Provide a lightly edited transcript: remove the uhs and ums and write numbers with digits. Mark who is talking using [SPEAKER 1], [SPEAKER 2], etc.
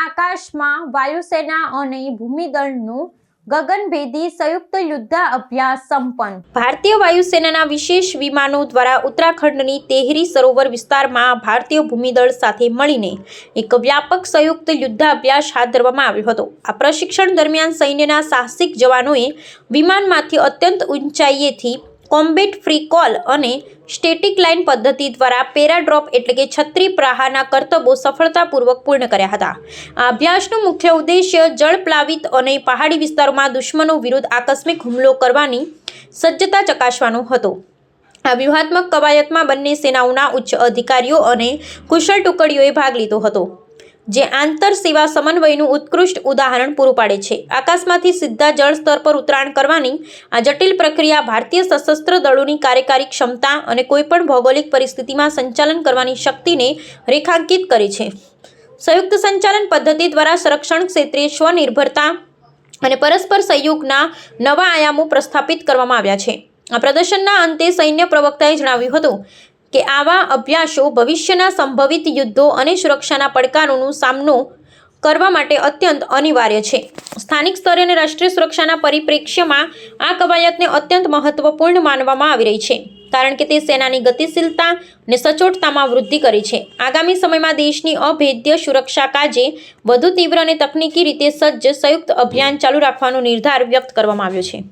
[SPEAKER 1] આકાશમાં વાયુસેના અને ભૂમિદળનું ગગનભેદી સંયુક્ત યુદ્ધાભ્યાસ સંપન્ન। ભારતીય વાયુસેનાના વિશેષ વિમાનો દ્વારા ઉત્તરાખંડની તેહરી સરોવર વિસ્તારમાં ભારતીય ભૂમિદળ સાથે મળીને એક વ્યાપક સંયુક્ત યુદ્ધાભ્યાસ હાથ ધરવામાં આવ્યો હતો। આ પ્રશિક્ષણ દરમિયાન સૈન્યના સાહસિક જવાનોએ વિમાનમાંથી અત્યંત ઊંચાઈએથી કોમ્બેટ ફ્રી કોલ અને સ્ટેટિક લાઇન પદ્ધતિ દ્વારા પેરાડ્રોપ એટલે કે છત્રી પ્રહારના કરતબો સફળતાપૂર્વક પૂર્ણ કર્યા હતા। આ અભ્યાસનો મુખ્ય ઉદ્દેશ્ય જળપ્લાવિત અને પહાડી વિસ્તારોમાં દુશ્મનો વિરુદ્ધ આકસ્મિક હુમલો કરવાની સજ્જતા ચકાસવાનો હતો। આ વ્યૂહાત્મક કવાયતમાં બંને સેનાઓના ઉચ્ચ અધિકારીઓ અને કુશળ ટુકડીઓએ ભાગ લીધો હતો, જે આંતર સેવા સમન્વયનું ઉત્કૃષ્ટ ઉદાહરણ પૂરું પાડે છે। આકાશમાંથી સીધા જળ સ્તર પર ઉતરાણ કરવાની આ જટિલ પ્રક્રિયા ભારતીય સશસ્ત્ર દળોની કાર્યકારી ક્ષમતા અને કોઈપણ ભૌગોલિક પરિસ્થિતિમાં સંચાલન કરવાની શક્તિને રેખાંકિત કરે છે। સંયુક્ત સંચાલન પદ્ધતિ દ્વારા સંરક્ષણ ક્ષેત્રે સ્વનિર્ભરતા અને પરસ્પર સહયોગના નવા આયામો પ્રસ્થાપિત કરવામાં આવ્યા છે। આ પ્રદર્શનના અંતે સૈન્ય પ્રવક્તાએ જણાવ્યું હતું કે આવા અભ્યાસો ભવિષ્યના સંભવિત યુદ્ધો અને સુરક્ષાના પડકારોનો સામનો કરવા માટે અત્યંત અનિવાર્ય છે। સ્થાનિક સ્તરે અને રાષ્ટ્રીય સુરક્ષાના પરિપ્રેક્ષ્યમાં આ કવાયતને અત્યંત મહત્વપૂર્ણ માનવામાં આવી રહી છે, કારણ કે તે સેનાની ગતિશીલતા અને સચોટતામાં વૃદ્ધિ કરે છે। આગામી સમયમાં દેશની અભેદ્ય સુરક્ષા કાજે વધુ તીવ્ર અને તકનીકી રીતે સજ્જ સંયુક્ત અભિયાન ચાલુ રાખવાનો નિર્ધાર વ્યક્ત કરવામાં આવ્યો છે।